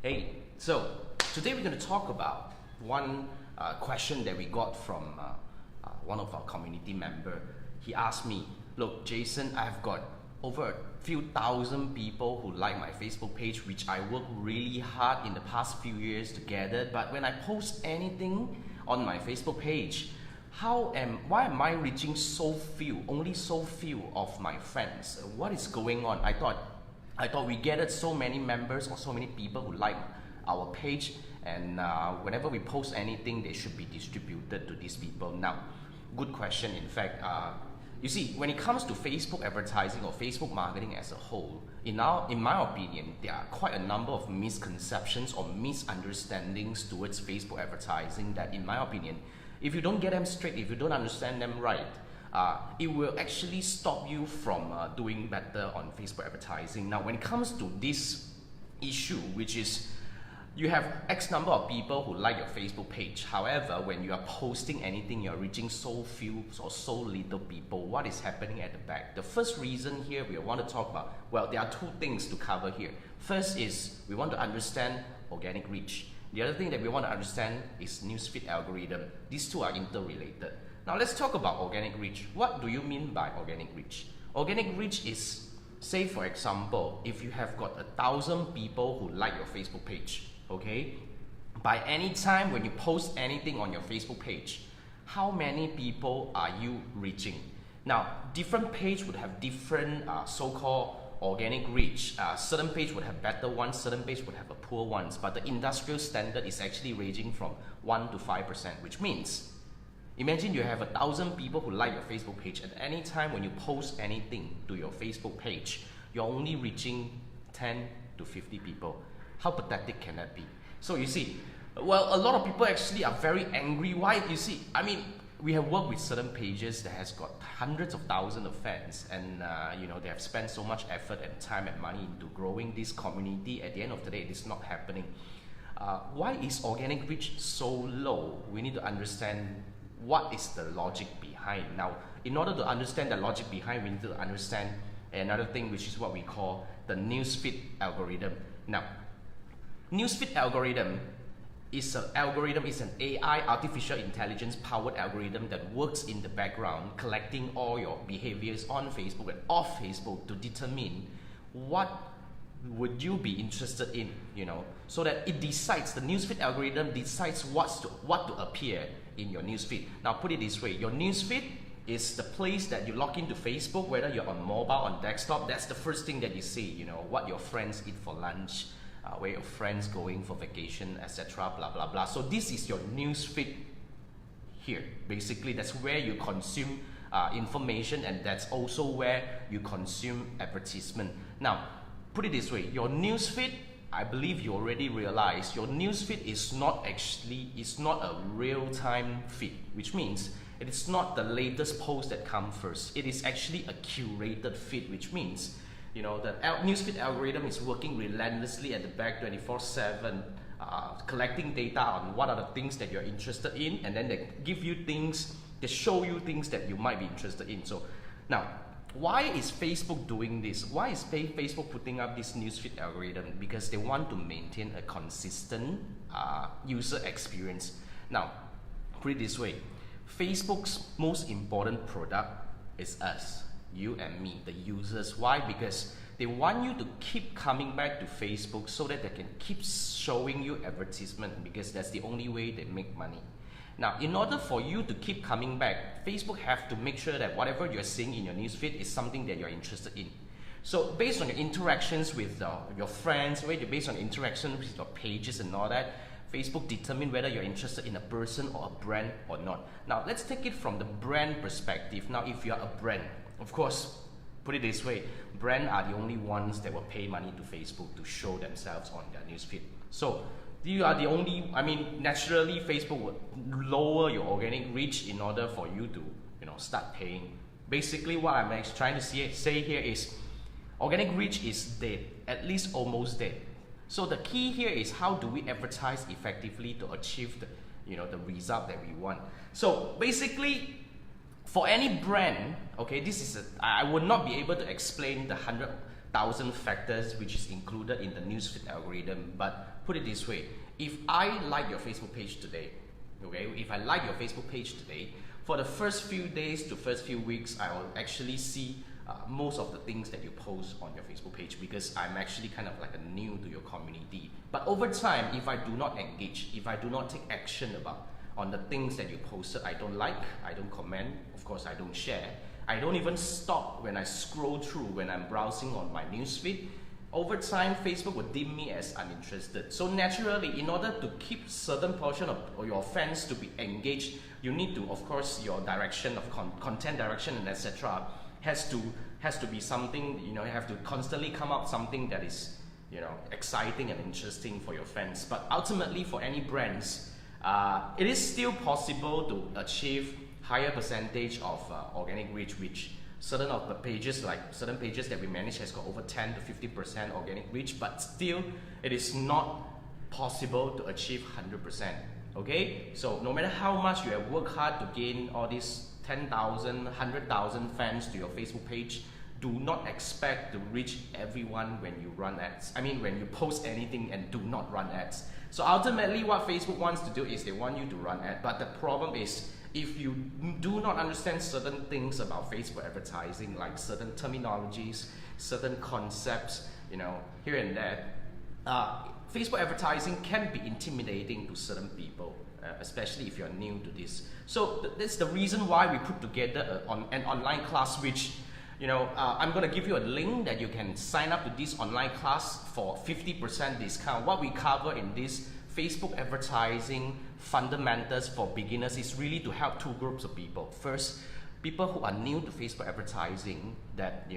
Hey, so today we're going to talk about one question that we got from one of our community member. He asked me, look, Jason, I've got over a few thousand people who like my Facebook page, which I worked really hard in the past few years to gather, but when I post anything on my Facebook page, why am I reaching only so few of my friends? What is going on? I thought we gathered so many members or so many people who like our page, and whenever we post anything, they should be distributed to these people. Now, good question. In fact, you see, when it comes to Facebook advertising or Facebook marketing as a whole, in my opinion, there are quite a number of misconceptions or misunderstandings towards Facebook advertising that, in my opinion, if you don't get them straight, if you don't understand them right, it will actually stop you from doing better on Facebook advertising. Now, when it comes to this issue, which is you have X number of people who like your Facebook page. However, when you are posting anything, you're reaching so few or so little people. What is happening at the back? The first reason here we want to talk about, well, there are two things to cover here. First is we want to understand organic reach. The other thing that we want to understand is newsfeed algorithm. These two are interrelated. Now let's talk about organic reach. What do you mean by organic reach? Organic reach is, say for example, if you have got 1,000 people who like your Facebook page, okay? By any time when you post anything on your Facebook page, how many people are you reaching? Now, different page would have different so-called organic reach. Certain page would have better ones, certain page would have a poor ones, but the industrial standard is actually ranging from 1 to 5%, which means imagine you have 1,000 people who like your Facebook page. At any time when you post anything to your Facebook page, you're only reaching 10 to 50 people. How pathetic can that be? So you see, well, a lot of people actually are very angry. Why? You see, I mean, we have worked with certain pages that has got hundreds of thousands of fans, and they have spent so much effort and time and money into growing this community. At the end of the day, it is not happening. Why is organic reach so low? We need to understand what is the logic behind. Now, in order to understand the logic behind, we need to understand another thing, which is what we call the newsfeed algorithm. Now, newsfeed algorithm is an AI, artificial intelligence powered algorithm that works in the background, collecting all your behaviors on Facebook and off Facebook to determine what would you be interested in, so that it decides, the newsfeed algorithm decides what to appear in your newsfeed. Now, put it this way, your newsfeed is the place that you log into Facebook, whether you're on mobile, on desktop. That's the first thing that you see, what your friends eat for lunch, where your friends going for vacation, etc., blah blah blah. So this is your newsfeed here. Basically, that's where you consume information, and that's also where you consume advertisement. Now, put it this way, your newsfeed, I believe you already realized, your newsfeed is not a real-time feed, which means it is not the latest post that come first. It is actually a curated feed, which means the newsfeed algorithm is working relentlessly at the back 24/7, collecting data on what are the things that you're interested in, and then they show you things that you might be interested in. So now, why is Facebook doing this? Why is Facebook putting up this newsfeed algorithm? Because they want to maintain a consistent user experience. Now, put it this way, Facebook's most important product is us, you and me, the users. Why? Because they want you to keep coming back to Facebook so that they can keep showing you advertisement, because that's the only way they make money. Now, in order for you to keep coming back, Facebook have to make sure that whatever you're seeing in your newsfeed is something that you're interested in. So based on your interactions with your friends, based on interactions with your pages and all that, Facebook determine whether you're interested in a person or a brand or not. Now, let's take it from the brand perspective. Now, if you're a brand, of course, put it this way, brands are the only ones that will pay money to Facebook to show themselves on their newsfeed. So you are the only, naturally Facebook would lower your organic reach in order for you to, start paying. Basically, what I'm trying to say here is organic reach is dead, at least almost dead. So the key here is, how do we advertise effectively to achieve the result that we want? So basically, for any brand, okay, I would not be able to explain the 1,000 factors which is included in the newsfeed algorithm. But put it this way, if I like your Facebook page today, okay, if I like your Facebook page today, for the first few days to first few weeks, I will actually see most of the things that you post on your Facebook page, because I'm actually kind of like a new to your community. But over time, if I do not engage, if I do not take action on the things that you posted, I don't like, I don't comment, of course I don't share, I don't even stop when I scroll through, when I'm browsing on my newsfeed, over time Facebook will deem me as uninterested. So naturally, in order to keep certain portion of your fans to be engaged, you need to, of course, your direction of content direction and etc. has to be something, you have to constantly come out something that is, exciting and interesting for your fans. But ultimately, for any brands, it is still possible to achieve higher percentage of organic reach, which certain of the pages, like certain pages that we manage, has got over 10 to 50% organic reach, but still it is not possible to achieve 100%. Okay, so no matter how much you have worked hard to gain all these 10,000, 100,000 fans to your Facebook page, do not expect to reach everyone when you run ads. I mean, when you post anything and do not run ads. So ultimately, what Facebook wants to do is they want you to run ads. But the problem is, if you do not understand certain things about Facebook advertising, like certain terminologies, certain concepts, here and there, Facebook advertising can be intimidating to certain people, especially if you're new to this. So that's the reason why we put together an online class, which, I'm going to give you a link that you can sign up to this online class for 50% discount. What we cover in this Facebook advertising fundamentals for beginners is really to help two groups of people. First, people who are new to Facebook advertising, that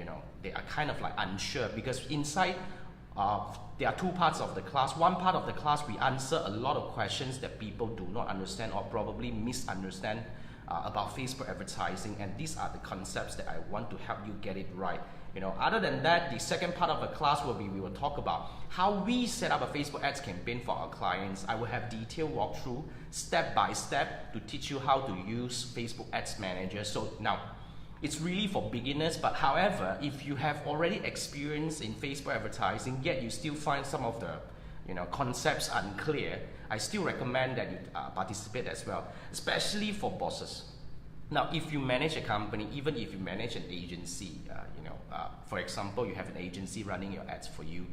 they are kind of like unsure, because inside there are two parts of the class. One part of the class, we answer a lot of questions that people do not understand or probably misunderstand about Facebook advertising, and these are the concepts that I want to help you get it right. Other than that, the second part of the class will be, we will talk about how we set up a Facebook ads campaign for our clients. I will have detailed walkthrough, step by step, to teach you how to use Facebook Ads Manager. So now, it's really for beginners, but however, if you have already experience in Facebook advertising, yet you still find some of the concepts unclear, I still recommend that you participate as well, especially for bosses. Now, if you manage a company, even if you manage an agency, for example, you have an agency running your ads for you,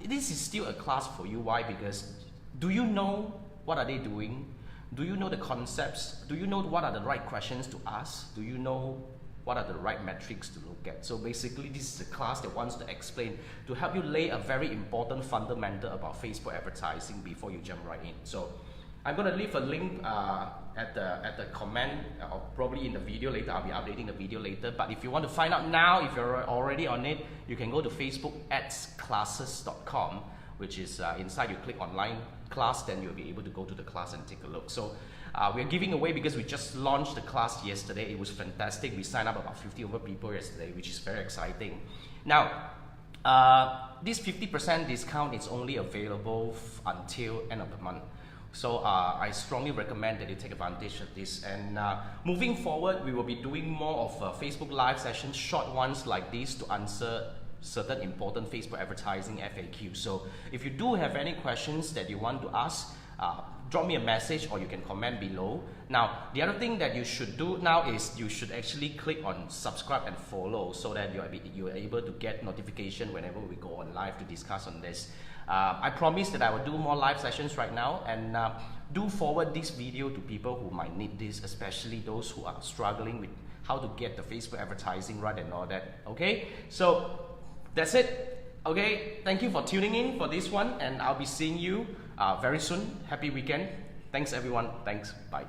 this is still a class for you. Why? Because do you know what are they doing? Do you know the concepts? Do you know what are the right questions to ask? Do you know what are the right metrics to look at? So basically, this is a class that wants to explain, to help you lay a very important fundamental about Facebook advertising before you jump right in. So I'm going to leave a link at the comment, or probably in the video later. I'll be updating the video later. But if you want to find out now, if you're already on it, you can go to facebookadsclasses.com, which is inside you click online class, then you'll be able to go to the class and take a look. So we're giving away, because we just launched the class yesterday. It was fantastic. We signed up about 50 over people yesterday, which is very exciting. Now, this 50% discount is only available until end of the month. So I strongly recommend that you take advantage of this. And moving forward, we will be doing more of Facebook live sessions, short ones like this, to answer certain important Facebook advertising FAQ. So if you do have any questions that you want to ask, drop me a message, or you can comment below. Now, the other thing that you should do now is you should actually click on subscribe and follow, so that you're able to get notification whenever we go on live to discuss on this. I promise that I will do more live sessions right now, and do forward this video to people who might need this, especially those who are struggling with how to get the Facebook advertising right and all that. Okay, so that's it. Okay, thank you for tuning in for this one, and I'll be seeing you very soon. Happy weekend. Thanks everyone. Thanks. Bye.